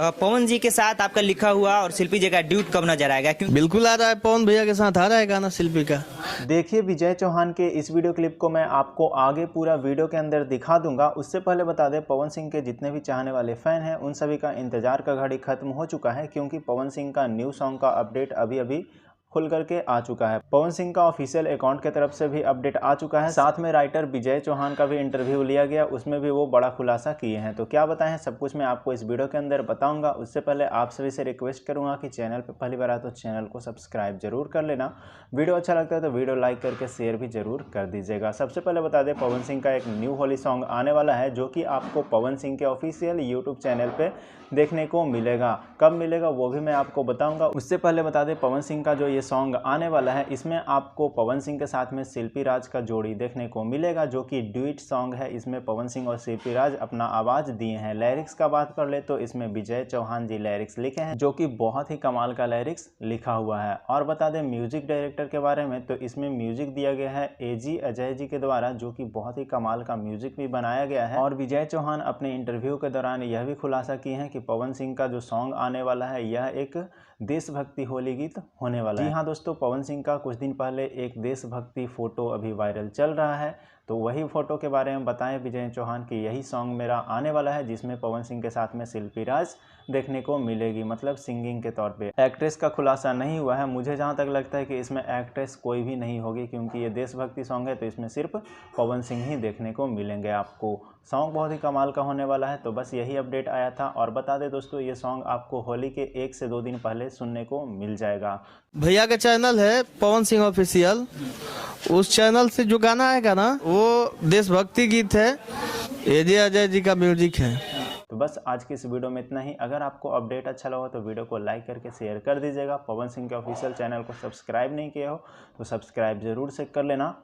पवन जी के साथ आपका लिखा हुआ और शिल्पी जी का ड्यूट कब नजर आएगा? क्योंकि बिल्कुल आ रहा है, पवन भैया के साथ आ रहा है गाना शिल्पी का। देखिए विजय चौहान के इस वीडियो क्लिप को मैं आपको आगे पूरा वीडियो के अंदर दिखा दूंगा। उससे पहले बता दें, पवन सिंह के जितने भी चाहने वाले फैन हैं उन सभी का इंतजार का घड़ी खत्म हो चुका है, क्योंकि पवन सिंह का न्यू सॉन्ग का अपडेट अभी अभी खुल करके आ चुका है। पवन सिंह का ऑफिशियल अकाउंट की तरफ से भी अपडेट आ चुका है। साथ में राइटर विजय चौहान का भी इंटरव्यू लिया गया, उसमें भी वो बड़ा खुलासा किए हैं। तो क्या बताएं, सब कुछ मैं आपको इस वीडियो के अंदर बताऊंगा। उससे पहले आप सभी से रिक्वेस्ट करूंगा कि चैनल पर पहली बार आए तो चैनल को सब्सक्राइब जरूर कर लेना। वीडियो अच्छा लगता है तो वीडियो लाइक करके शेयर भी जरूर कर दीजिएगा। सबसे पहले बता दें, पवन सिंह का एक न्यू होली सॉन्ग आने वाला है, जो कि आपको पवन सिंह के ऑफिशियल यूट्यूब चैनल पे देखने को मिलेगा। कब मिलेगा वो भी मैं आपको बताऊंगा। उससे पहले बता दें, पवन सिंह का जो ये सॉन्ग आने वाला है, इसमें आपको पवन सिंह के साथ में शिल्पी राज का जोड़ी देखने को मिलेगा, जो कि ड्यूट सॉन्ग है। इसमें पवन सिंह और शिल्पी राज अपना आवाज़ दिए हैं। लिरिक्स का बात कर ले तो इसमें विजय चौहान जी लिरिक्स लिखे हैं, जो कि बहुत ही कमाल का लिरिक्स लिखा हुआ है। और बता दें म्यूजिक डायरेक्टर के बारे में, तो इसमें म्यूजिक दिया गया है एजी अजय जी के द्वारा, जो कि बहुत ही कमाल का म्यूजिक भी बनाया गया है। और विजय चौहान अपने इंटरव्यू के दौरान यह भी खुलासा किए हैं कि पवन सिंह का जो सॉन्ग आने वाला है यह एक देशभक्ति होली गीत होने वाला है। जी हाँ दोस्तों, पवन सिंह का कुछ दिन पहले एक देशभक्ति फोटो अभी वायरल चल रहा है, तो वही फोटो के बारे में बताएं विजय चौहान की यही सॉन्ग मेरा आने वाला है, जिसमें पवन सिंह के साथ में शिल्पी राज देखने को मिलेगी, मतलब सिंगिंग के तौर पे। एक्ट्रेस का खुलासा नहीं हुआ है। मुझे जहाँ तक लगता है कि इसमें एक्ट्रेस कोई भी नहीं होगी, क्योंकि ये देशभक्ति सॉन्ग है, तो इसमें सिर्फ पवन सिंह ही देखने को मिलेंगे आपको। सॉन्ग बहुत ही कमाल का होने वाला है। तो बस यही अपडेट आया था। और बता दें दोस्तों, ये सॉन्ग आपको होली के 1 से 2 दिन पहले सुनने को मिल जाएगा। भैया का चैनल है पवन सिंह ऑफिशियल, उस चैनल से जो गाना आएगा ना वो देशभक्ति गीत है, एजे अजय जी का म्यूजिक है। तो बस आज की इस वीडियो में इतना ही। अगर आपको अपडेट अच्छा लगा तो वीडियो को लाइक करके शेयर कर दीजिएगा। पवन सिंह के ऑफिशियल चैनल को सब्सक्राइब नहीं किया हो तो सब्सक्राइब जरूर से कर लेना।